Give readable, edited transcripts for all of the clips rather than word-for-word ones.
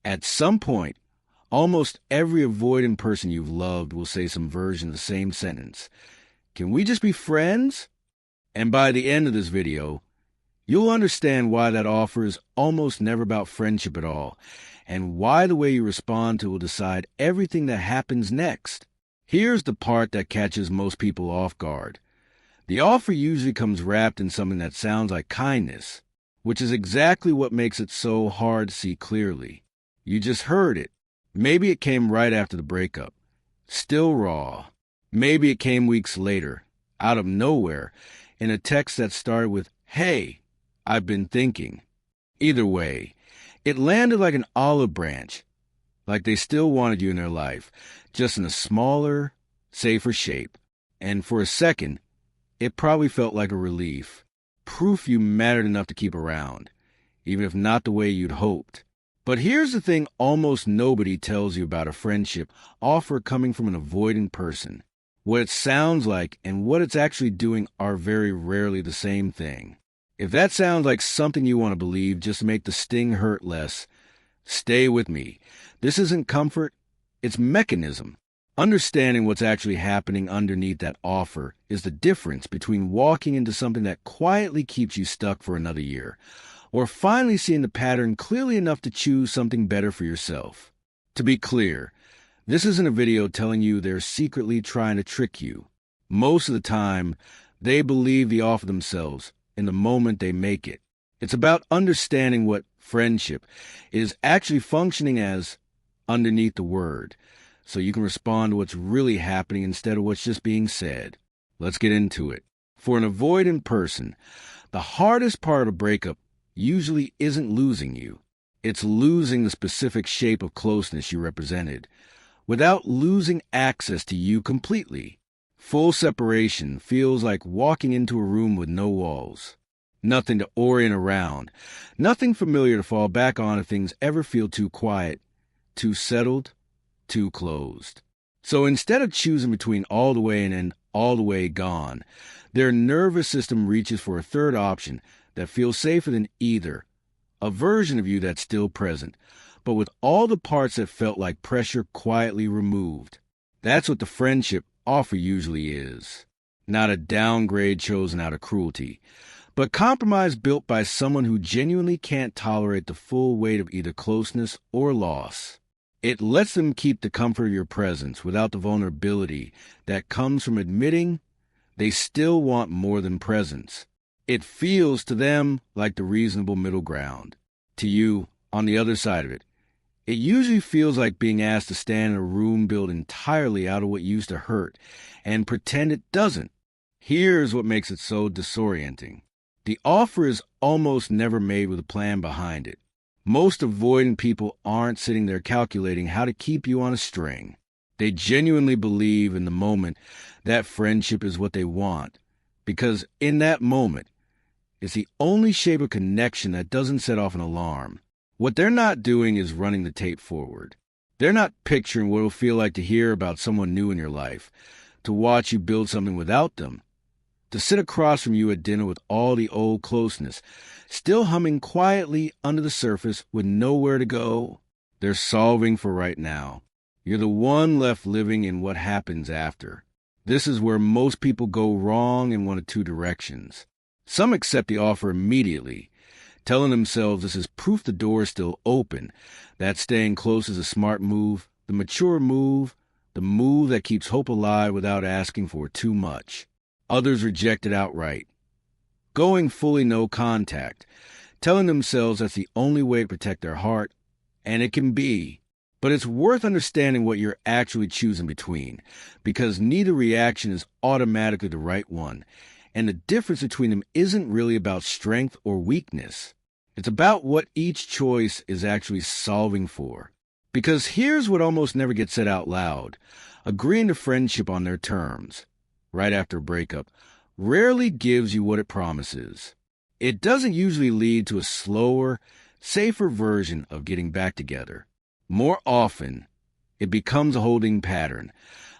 At some point, almost every avoidant person you've loved will say some version of the same sentence. Can we just be friends? And by the end of this video, you'll understand why that offer is almost never about friendship at all, and why the way you respond to it will decide everything that happens next. Here's the part that catches most people off guard. The offer usually comes wrapped in something that sounds like kindness, which is exactly what makes it so hard to see clearly. You just heard it. Maybe it came right after the breakup, still raw. Maybe it came weeks later, out of nowhere, in a text that started with, "Hey, I've been thinking." Either way, it landed like an olive branch, like they still wanted you in their life, just in a smaller, safer shape. And for a second, it probably felt like a relief, proof you mattered enough to keep around, even if not the way you'd hoped. But here's the thing almost nobody tells you about a friendship offer coming from an avoidant person. What it sounds like and what it's actually doing are very rarely the same thing. If that sounds like something you want to believe just to make the sting hurt less, stay with me. This isn't comfort, it's mechanism. Understanding what's actually happening underneath that offer is the difference between walking into something that quietly keeps you stuck for another year, or finally seeing the pattern clearly enough to choose something better for yourself. To be clear, this isn't a video telling you they're secretly trying to trick you. Most of the time, they believe the offer themselves in the moment they make it. It's about understanding what friendship is actually functioning as underneath the word, so you can respond to what's really happening instead of what's just being said. Let's get into it. For an avoidant person, the hardest part of a breakup usually isn't losing you. It's losing the specific shape of closeness you represented, without losing access to you completely. Full separation feels like walking into a room with no walls. Nothing to orient around. Nothing familiar to fall back on if things ever feel too quiet, too settled, too closed. So instead of choosing between all the way in and all the way gone, their nervous system reaches for a third option that feels safer than either. A version of you that's still present, but with all the parts that felt like pressure quietly removed. That's what the friendship offer usually is. Not a downgrade chosen out of cruelty, but compromise built by someone who genuinely can't tolerate the full weight of either closeness or loss. It lets them keep the comfort of your presence without the vulnerability that comes from admitting they still want more than presence. It feels to them like the reasonable middle ground. To you, on the other side of it, it usually feels like being asked to stand in a room built entirely out of what used to hurt and pretend it doesn't. Here's what makes it so disorienting. The offer is almost never made with a plan behind it. Most avoidant people aren't sitting there calculating how to keep you on a string. They genuinely believe in the moment that friendship is what they want, because in that moment, it's the only shape of connection that doesn't set off an alarm. What they're not doing is running the tape forward. They're not picturing what it'll feel like to hear about someone new in your life, to watch you build something without them, to sit across from you at dinner with all the old closeness, still humming quietly under the surface with nowhere to go. They're solving for right now. You're the one left living in what happens after. This is where most people go wrong in one of two directions. Some accept the offer immediately, telling themselves this is proof the door is still open, that staying close is a smart move, the mature move, the move that keeps hope alive without asking for too much. Others reject it outright, going fully no contact, telling themselves that's the only way to protect their heart, and it can be. But it's worth understanding what you're actually choosing between, because neither reaction is automatically the right one, and the difference between them isn't really about strength or weakness. It's about what each choice is actually solving for. Because here's what almost never gets said out loud. Agreeing to friendship on their terms, right after a breakup, rarely gives you what it promises. It doesn't usually lead to a slower, safer version of getting back together. More often, it becomes a holding pattern,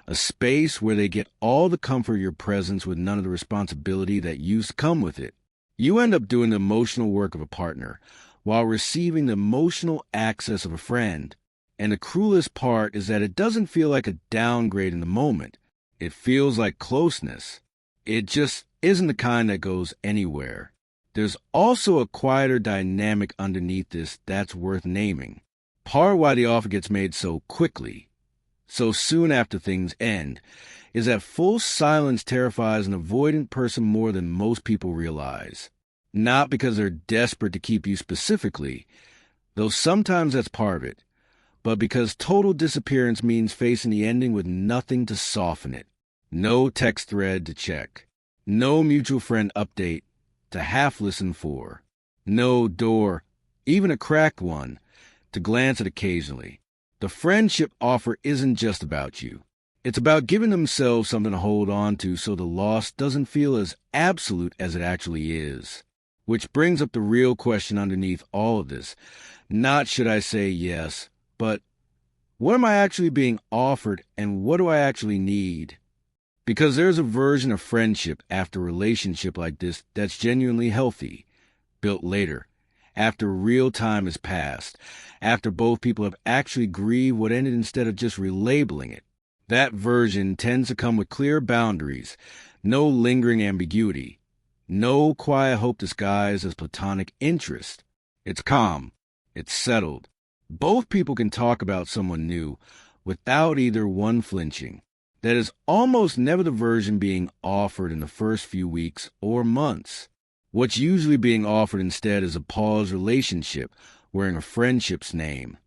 a space where they get all the comfort of your presence with none of the responsibility that used to come with it. You end up doing the emotional work of a partner, while receiving the emotional access of a friend. And the cruelest part is that it doesn't feel like a downgrade in the moment. It feels like closeness. It just isn't the kind that goes anywhere. There's also a quieter dynamic underneath this that's worth naming. Part of why the offer gets made so quickly, so soon after things end, is that full silence terrifies an avoidant person more than most people realize. Not because they're desperate to keep you specifically, though sometimes that's part of it, but because total disappearance means facing the ending with nothing to soften it. No text thread to check. No mutual friend update to half listen for. No door, even a cracked one, to glance at occasionally. The friendship offer isn't just about you. It's about giving themselves something to hold on to so the loss doesn't feel as absolute as it actually is. Which brings up the real question underneath all of this. Not should I say yes, but what am I actually being offered and what do I actually need? Because there's a version of friendship after a relationship like this that's genuinely healthy, built later, after real time has passed, after both people have actually grieved what ended instead of just relabeling it. That version tends to come with clear boundaries, no lingering ambiguity, no quiet hope disguised as platonic interest. It's calm. It's settled. Both people can talk about someone new without either one flinching. That is almost never the version being offered in the first few weeks or months. What's usually being offered instead is a paused relationship wearing a friendship's name.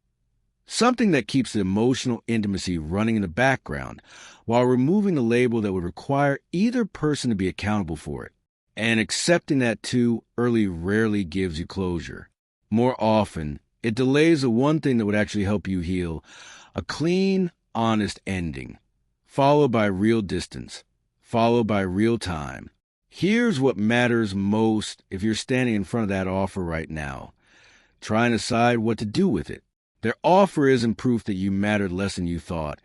Something that keeps the emotional intimacy running in the background while removing the label that would require either person to be accountable for it. And accepting that too early rarely gives you closure. More often, it delays the one thing that would actually help you heal, a clean, honest ending, followed by real distance, followed by real time. Here's what matters most if you're standing in front of that offer right now, trying to decide what to do with it. Their offer isn't proof that you mattered less than you thought,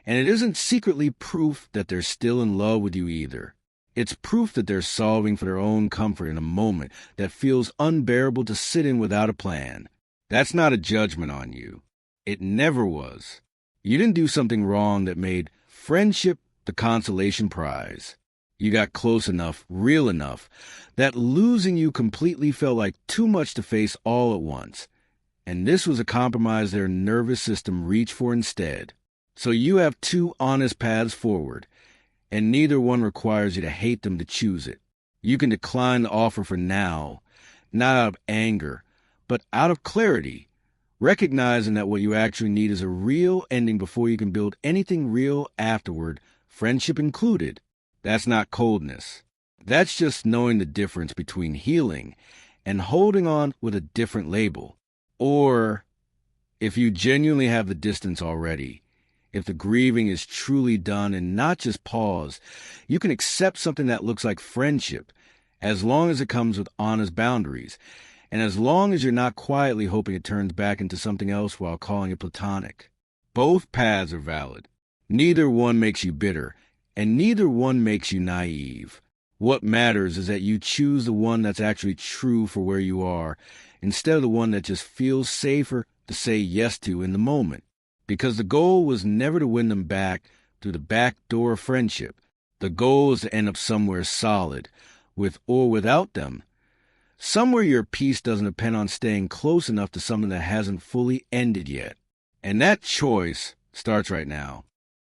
and it isn't secretly proof that they're still in love with you either. It's proof that they're solving for their own comfort in a moment that feels unbearable to sit in without a plan. That's not a judgment on you. It never was. You didn't do something wrong that made friendship the consolation prize. You got close enough, real enough, that losing you completely felt like too much to face all at once. And this was a compromise their nervous system reached for instead. So you have two honest paths forward, and neither one requires you to hate them to choose it. You can decline the offer for now, not out of anger, but out of clarity, recognizing that what you actually need is a real ending before you can build anything real afterward, friendship included. That's not coldness. That's just knowing the difference between healing and holding on with a different label. Or, if you genuinely have the distance already, if the grieving is truly done and not just paused, you can accept something that looks like friendship, as long as it comes with honest boundaries, and as long as you're not quietly hoping it turns back into something else while calling it platonic. Both paths are valid. Neither one makes you bitter, and neither one makes you naive. What matters is that you choose the one that's actually true for where you are, instead of the one that just feels safer to say yes to in the moment. Because the goal was never to win them back through the back door of friendship. The goal is to end up somewhere solid, with or without them. Somewhere your peace doesn't depend on staying close enough to something that hasn't fully ended yet. And that choice starts right now.